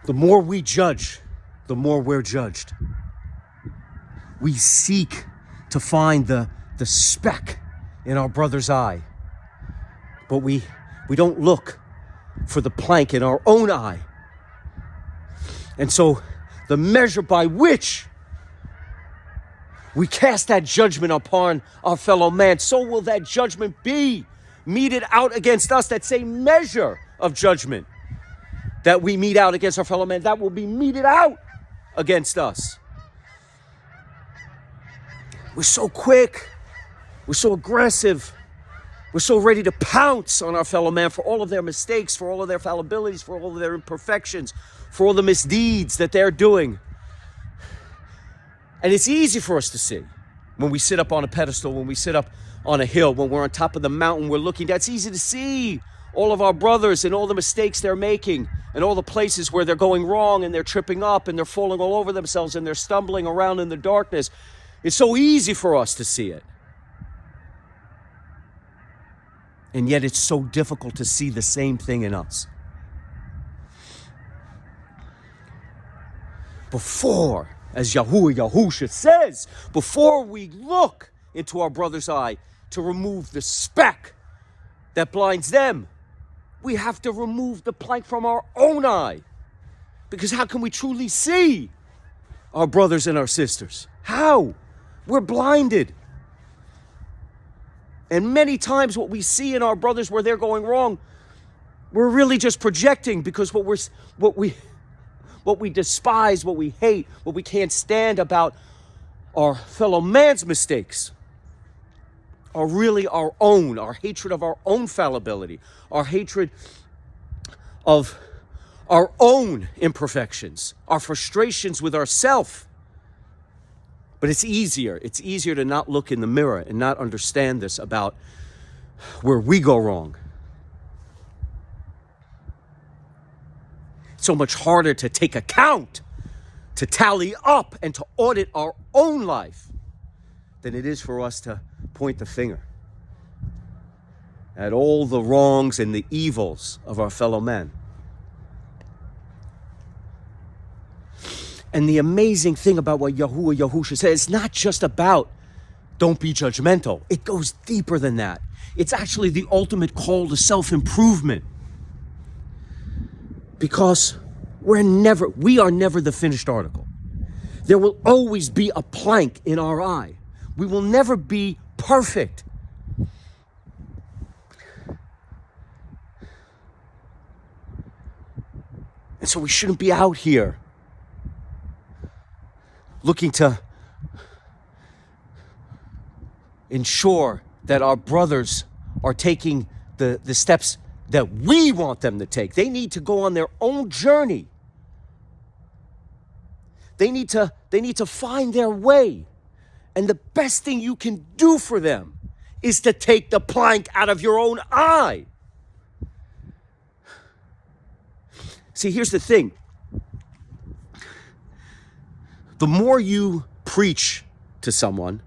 The more we judge, the more we're judged. We seek to find the speck in our brother's eye, but we don't look for the plank in our own eye. And so the measure by which we cast that judgment upon our fellow man, so will that judgment be meted out against us. That same measure of judgment that we mete out against our fellow man, that will be meted out against us. We're so quick. We're so aggressive. We're so ready to pounce on our fellow man for all of their mistakes, for all of their fallibilities, for all of their imperfections, for all the misdeeds that they're doing. And it's easy for us to see when we sit up on a pedestal, when we sit up on a hill, when we're on top of the mountain, we're looking. That's easy to see all of our brothers and all the mistakes they're making and all the places where they're going wrong and they're tripping up and they're falling all over themselves and they're stumbling around in the darkness. It's so easy for us to see it. And yet it's so difficult to see the same thing in us. Before, as Yahusha says, before we look into our brother's eye to remove the speck that blinds them, we have to remove the plank from our own eye. Because how can we truly see our brothers and our sisters? How? We're blinded. And many times what we see in our brothers where they're going wrong, we're really just projecting, because what we despise, what we hate, what we can't stand about our fellow man's mistakes are really our own, our hatred of our own fallibility, our hatred of our own imperfections, our frustrations with ourselves. But it's easier to not look in the mirror and not understand this about where we go wrong. It's so much harder to take account, to tally up, and to audit our own life than it is for us to point the finger at all the wrongs and the evils of our fellow men. And the amazing thing about what Yahusha says, it's not just about don't be judgmental. It goes deeper than that. It's actually the ultimate call to self-improvement. Because we are never the finished article. There will always be a plank in our eye. We will never be perfect. And so we shouldn't be out here looking to ensure that our brothers are taking the steps that we want them to take. They need to go on their own journey. They need to find their way. And the best thing you can do for them is to take the plank out of your own eye. See, here's the thing. The more you preach to someone,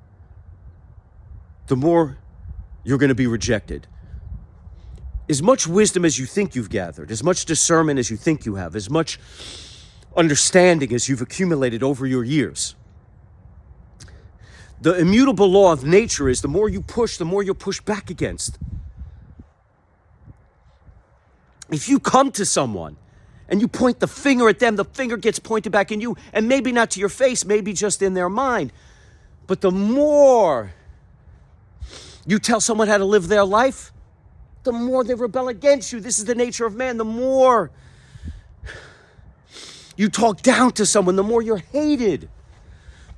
the more you're going to be rejected. As much wisdom as you think you've gathered, as much discernment as you think you have, as much understanding as you've accumulated over your years, the immutable law of nature is the more you push, the more you're pushed back against. If you come to someone and you point the finger at them, the finger gets pointed back in you, and maybe not to your face, maybe just in their mind. But the more you tell someone how to live their life, the more they rebel against you. This is the nature of man. The more you talk down to someone, the more you're hated.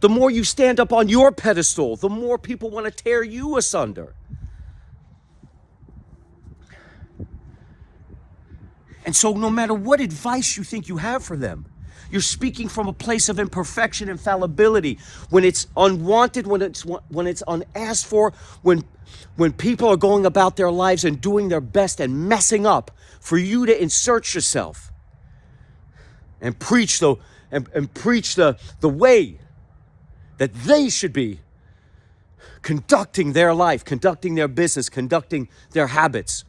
The more you stand up on your pedestal, the more people want to tear you asunder. And so no matter what advice you think you have for them, you're speaking from a place of imperfection and fallibility. When it's unwanted, when it's unasked for, when people are going about their lives and doing their best and messing up, for you to insert yourself and preach the way that they should be conducting their life, conducting their business, conducting their habits.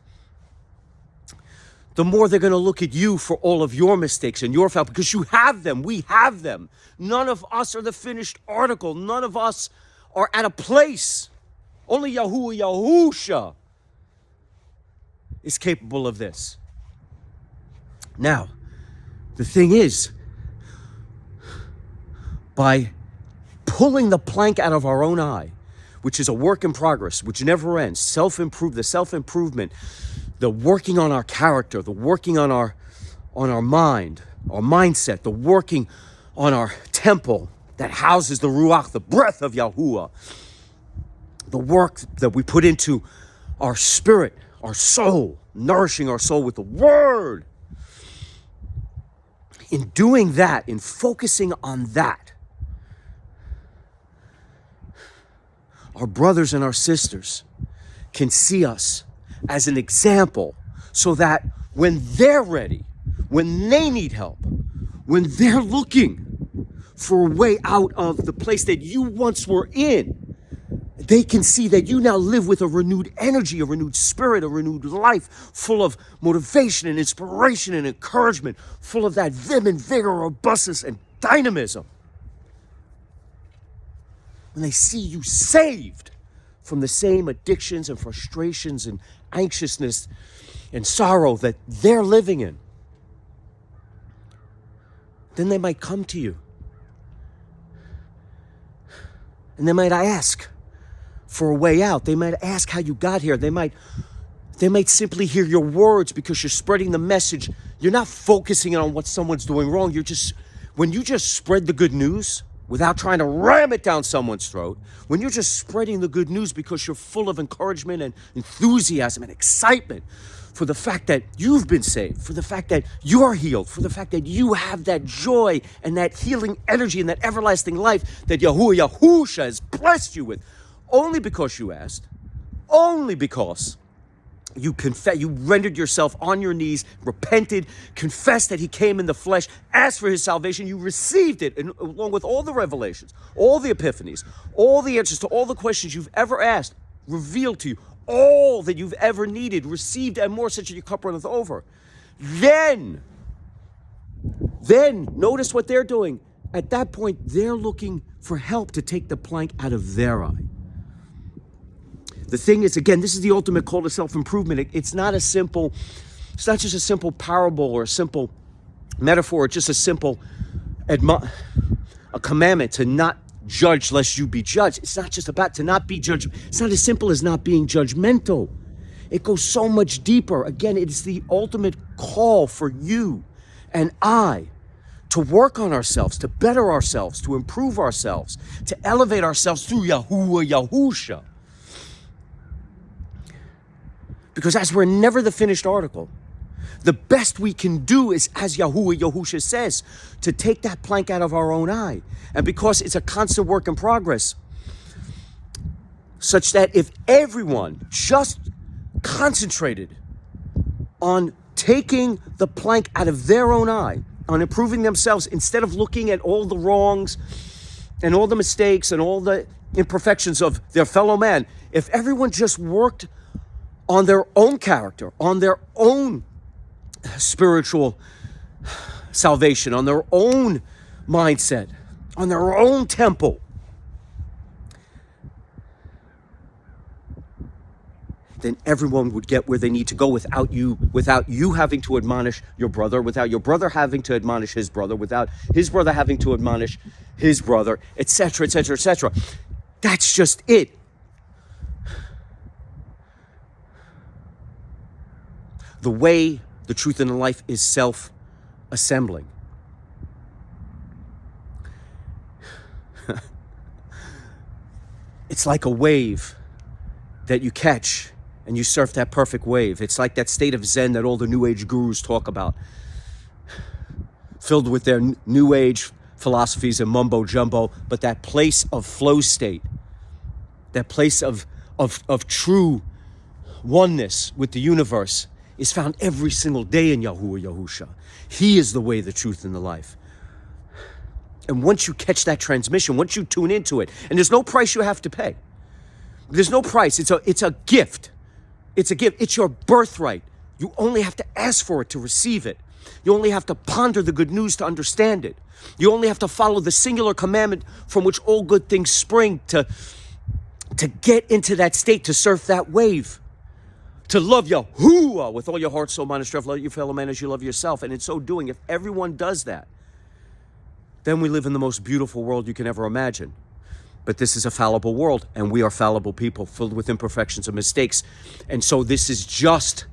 the more they're going to look at you for all of your mistakes and your fault, because you have them. We have them. None of us are the finished article. None of us are at a place. Only Yahusha is capable of this. Now, the thing is, by pulling the plank out of our own eye, which is a work in progress, which never ends, the self-improvement, the working on our character, the working on our mind, our mindset, the working on our temple that houses the Ruach, the breath of Yahuwah, the work that we put into our spirit, our soul, nourishing our soul with the Word. In doing that, in focusing on that, our brothers and our sisters can see us as an example, so that when they're ready, when they need help, when they're looking for a way out of the place that you once were in, they can see that you now live with a renewed energy, a renewed spirit, a renewed life, full of motivation and inspiration and encouragement, full of that vim and vigor, robustness and dynamism. When they see you saved from the same addictions and frustrations and anxiousness and sorrow that they're living in, then they might come to you. And they might ask for a way out. They might ask how you got here. They might simply hear your words because you're spreading the message. You're not focusing on what someone's doing wrong. When you just spread the good news without trying to ram it down someone's throat, when you're just spreading the good news because you're full of encouragement and enthusiasm and excitement for the fact that you've been saved, for the fact that you're healed, for the fact that you have that joy and that healing energy and that everlasting life that Yahusha has blessed you with, only because you asked, only because you rendered yourself on your knees, repented, confessed that he came in the flesh, asked for his salvation, you received it, and along with all the revelations, all the epiphanies, all the answers to all the questions you've ever asked, revealed to you, all that you've ever needed, received and more, such that your cup runneth over. Then, notice what they're doing. At that point, they're looking for help to take the plank out of their eye. The thing is, again, this is the ultimate call to self-improvement. It's not just a simple parable or a simple metaphor. It's just a simple a commandment to not judge lest you be judged. It's not just about to not be judged. It's not as simple as not being judgmental. It goes so much deeper. Again, it's the ultimate call for you and I to work on ourselves, to better ourselves, to improve ourselves, to elevate ourselves through Yahusha. Because as we're never the finished article, the best we can do is, as Yahusha says, to take that plank out of our own eye. And because it's a constant work in progress, such that if everyone just concentrated on taking the plank out of their own eye, on improving themselves, instead of looking at all the wrongs and all the mistakes and all the imperfections of their fellow man, if everyone just worked on their own character, on their own spiritual salvation, on their own mindset, on their own temple, then everyone would get where they need to go without you having to admonish your brother, without your brother having to admonish his brother, without his brother having to admonish his brother, etc., etc., etc. That's just it. The way, the truth, and the life is self-assembling. It's like a wave that you catch and you surf that perfect wave. It's like that state of Zen that all the New Age gurus talk about, filled with their New Age philosophies and mumbo jumbo, but that place of flow state, that place of true oneness with the universe, is found every single day in Yahusha. He is the way, the truth, and the life. And once you catch that transmission, once you tune into it, and there's no price you have to pay. There's no price. It's a gift. It's a gift. It's your birthright You only have to ask for it to receive it. You only have to ponder the good news to understand it. You only have to follow the singular commandment from which all good things spring to get into that state, to surf that wave, to love Yahuwah with all your heart, soul, mind, and strength. Love your fellow man as you love yourself. And in so doing, if everyone does that, then we live in the most beautiful world you can ever imagine. But this is a fallible world, and we are fallible people filled with imperfections and mistakes. And so this is just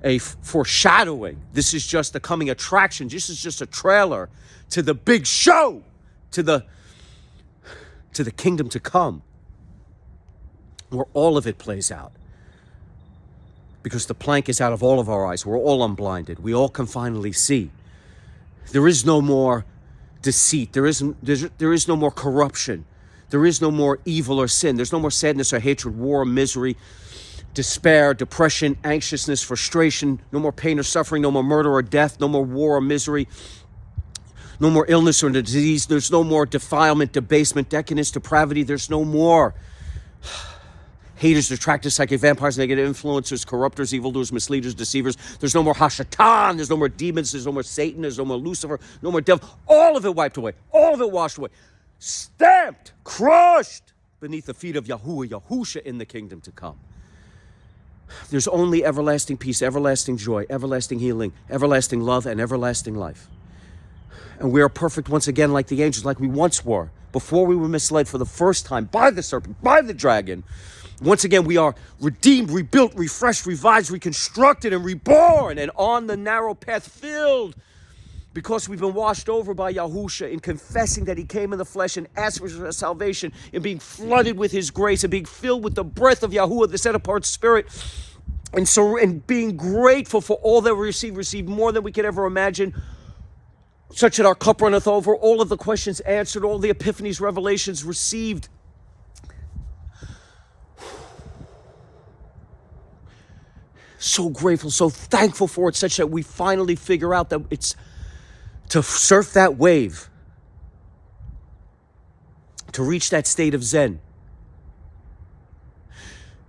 a foreshadowing. This is just the coming attraction. This is just a trailer to the big show, to the kingdom to come, where all of it plays out. Because the plank is out of all of our eyes. We're all unblinded. We all can finally see. There is no more deceit. There is no more corruption. There is no more evil or sin. There's no more sadness or hatred, war, misery, despair, depression, anxiousness, frustration. No more pain or suffering. No more murder or death. No more war or misery. No more illness or disease. There's no more defilement, debasement, decadence, depravity. There's no more haters, detractors, psychic vampires, negative influencers, corruptors, evildoers, misleaders, deceivers. There's no more Hashatan. There's no more demons. There's no more Satan. There's no more Lucifer. No more devil. All of it wiped away. All of it washed away. Stamped, crushed beneath the feet of Yahuwah, Yahusha in the kingdom to come. There's only everlasting peace, everlasting joy, everlasting healing, everlasting love, and everlasting life. And we are perfect once again like the angels, like we once were, before we were misled for the first time by the serpent, by the dragon. Once again, we are redeemed, rebuilt, refreshed, revised, reconstructed, and reborn, and on the narrow path filled, because we've been washed over by Yahusha in confessing that he came in the flesh and asked for salvation, in being flooded with his grace, and being filled with the breath of Yahuwah, the set-apart spirit, and being grateful for all that we received more than we could ever imagine, such that our cup runneth over, all of the questions answered, all the epiphanies, revelations received. So grateful, so thankful for it, such that we finally figure out that it's to surf that wave, to reach that state of Zen,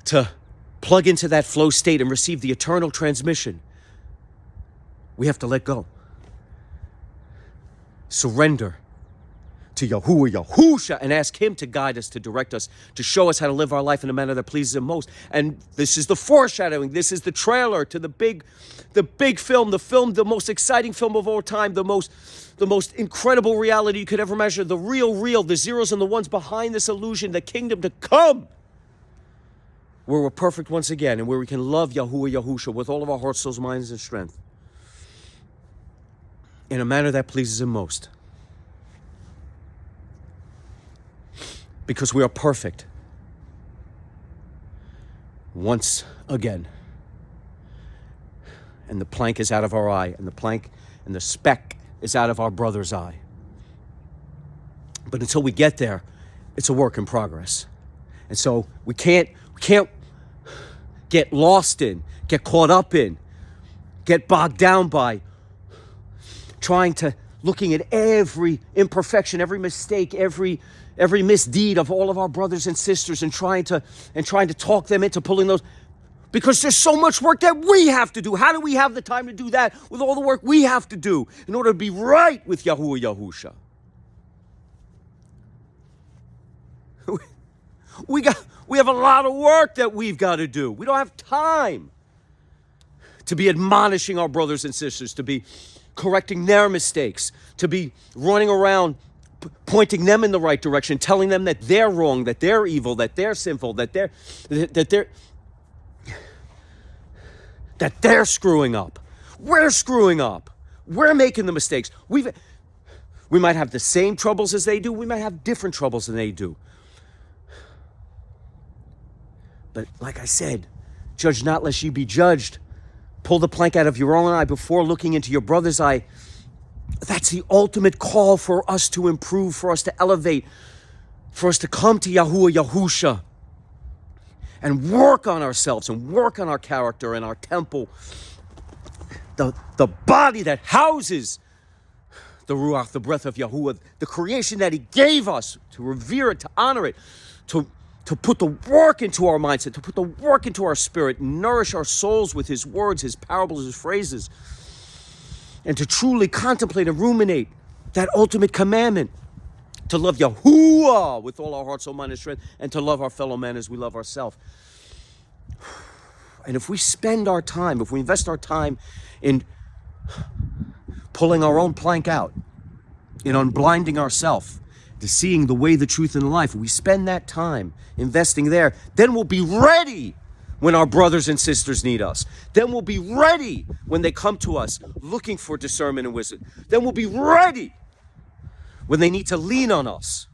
to plug into that flow state and receive the eternal transmission. We have to let go. Surrender to Yahuwah, Yahusha, and ask him to guide us, to direct us, to show us how to live our life in a manner that pleases him most. And this is the foreshadowing. This is the trailer to the big film, the most exciting film of all time, the most incredible reality you could ever measure, the real, the zeros and the ones behind this illusion, the kingdom to come, where we're perfect once again and where we can love Yahuwah, Yahusha with all of our hearts, souls, minds, and strength in a manner that pleases him most. Because we are perfect once again. And the plank is out of our eye, and the speck is out of our brother's eye. But until we get there, it's a work in progress. And so we can't get lost in, get caught up in, get bogged down by looking at every imperfection, every mistake, every misdeed of all of our brothers and sisters, and trying to talk them into pulling those, because there's so much work that we have to do. How do we have the time to do that with all the work we have to do in order to be right with Yahuwah, Yahusha? We have a lot of work that we've got to do. We don't have time to be admonishing our brothers and sisters, to be correcting their mistakes, to be running around pointing them in the right direction, telling them that they're wrong, that they're evil, that they're sinful, that they're screwing up. We're screwing up. We're making the mistakes. We might have the same troubles as they do. We might have different troubles than they do. But like I said, judge not lest ye be judged. Pull the plank out of your own eye before looking into your brother's eye. That's the ultimate call for us to improve, for us to elevate, for us to come to Yahuwah, Yahusha, and work on ourselves and work on our character and our temple, the body that houses the Ruach, the breath of Yahuwah, the creation that he gave us, to revere it, to honor it, to to put the work into our mindset, to put the work into our spirit, nourish our souls with his words, his parables, his phrases, and to truly contemplate and ruminate that ultimate commandment, to love Yahuwah with all our heart, soul, mind, and strength, and to love our fellow man as we love ourselves. And if we spend our time, if we invest our time in pulling our own plank out, in unblinding ourselves to seeing the way, the truth, and the life, we spend that time investing there, then we'll be ready when our brothers and sisters need us. Then we'll be ready when they come to us looking for discernment and wisdom. Then we'll be ready when they need to lean on us,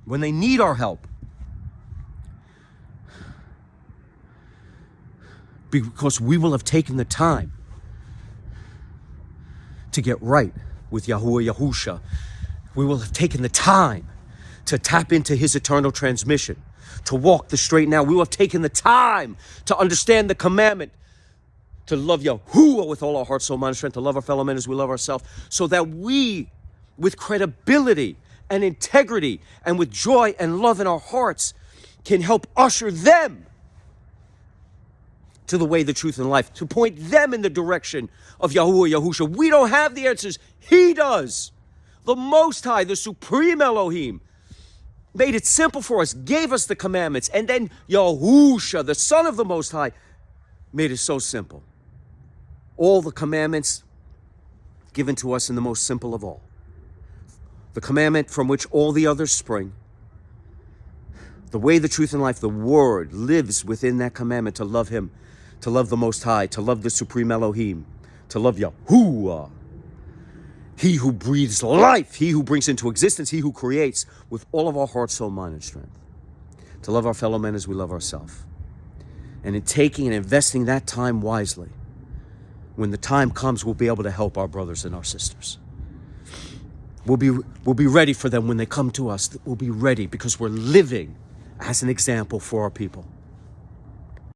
when they need our help. Because we will have taken the time to get right with Yahuwah Yahusha. We will have taken the time to tap into his eternal transmission, to walk the straight and narrow. We will have taken the time to understand the commandment, to love Yahuwah with all our heart, soul, mind, and strength, to love our fellow men as we love ourselves, so that we, with credibility and integrity and with joy and love in our hearts, can help usher them to the way, the truth, and life, to point them in the direction of Yahuwah Yahusha. We don't have the answers. He does. The Most High, the Supreme Elohim, made it simple for us, gave us the commandments, and then Yahusha, the Son of the Most High, made it so simple. All the commandments given to us in the most simple of all. The commandment from which all the others spring. The way, the truth, and life, the Word lives within that commandment, to love him, to love the Most High, to love the Supreme Elohim, to love Yahuwah. He who breathes life, he who brings into existence, he who creates with all of our heart, soul, mind, and strength. To love our fellow men as we love ourselves. And in taking and investing that time wisely, when the time comes, we'll be able to help our brothers and our sisters. We'll be ready for them when they come to us. We'll be ready because we're living as an example for our people.